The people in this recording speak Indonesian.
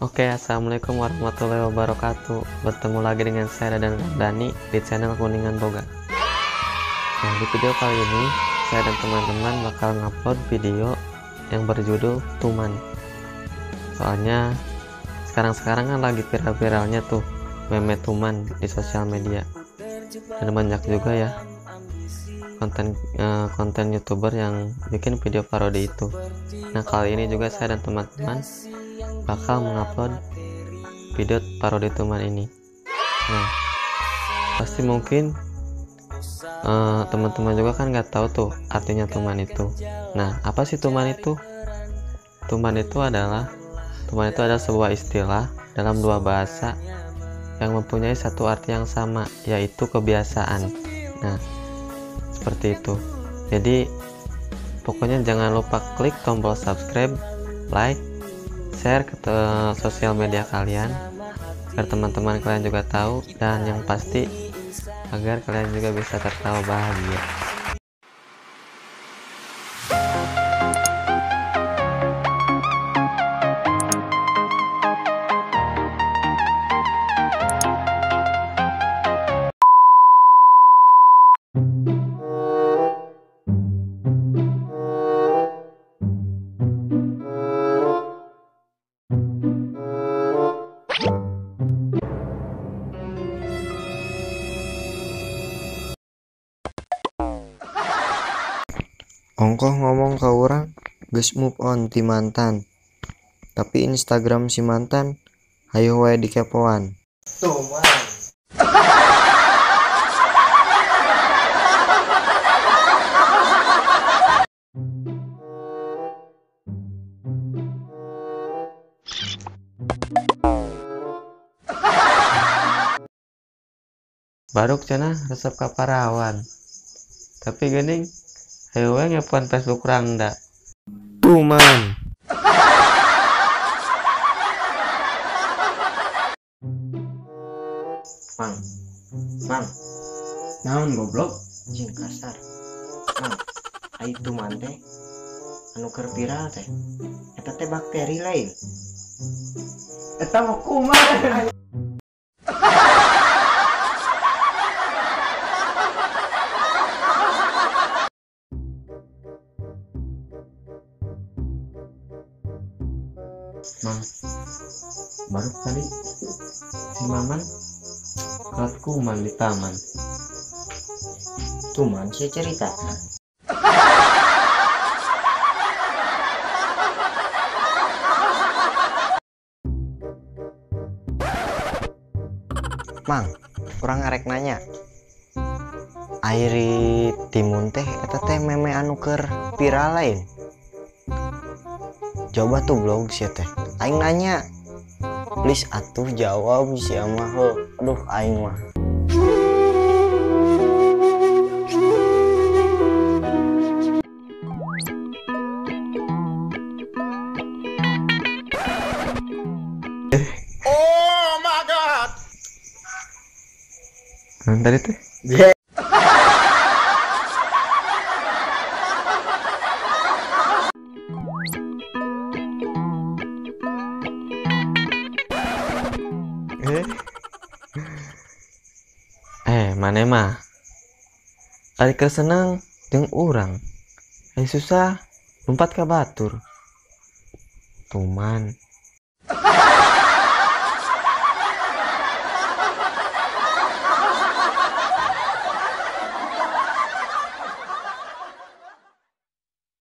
Oke, assalamualaikum warahmatullahi wabarakatuh. Bertemu lagi dengan saya dan Dani di channel Kuningan Boga. Nah, di video kali ini saya dan teman-teman bakal ngupload video yang berjudul Tuman. Soalnya sekarang kan lagi viral-viralnya tuh meme Tuman di sosial media, dan banyak juga ya konten youtuber yang bikin video parodi itu. Nah, kali ini juga saya dan teman-teman bakal mengupload video parodi Tuman ini. Nah, pasti mungkin teman-teman juga kan nggak tahu tuh artinya Tuman itu. Nah, apa sih Tuman itu? Tuman itu adalah sebuah istilah dalam dua bahasa yang mempunyai satu arti yang sama, yaitu kebiasaan. Nah, seperti itu. Jadi pokoknya jangan lupa klik tombol subscribe, like, share ke sosial media kalian agar teman-teman kalian juga tahu, dan yang pasti agar kalian juga bisa tertawa bahagia. Ongkoh ngomong ke orang geus move on ti mantan, tapi Instagram si mantan hayu wae dikepoan. Tuman. Baruk cenah resep ka parawan, tapi geuning hayu we ngepoan Facebook rangda. Tuman. Mang, Naon goblok? jin kasar. Mang, ai tuman teh anu keur viral teh eta teh bakteri lain. Eta mah kumaha? Mang, baru kali si Maman kelat kuman di taman. Tuman sih cerita. Mang, kurang ngarek nanya. Airi timun teh eta teh meme anu keur viral lain. Coba tuh blog sih teh. Aing nanya. Please atuh jawab sih mah heuh. Aduh aing mah. Oh my god. Tadi teh mana mah ari keur seneng jeung urang, ari susah lompat ka batur. Tuman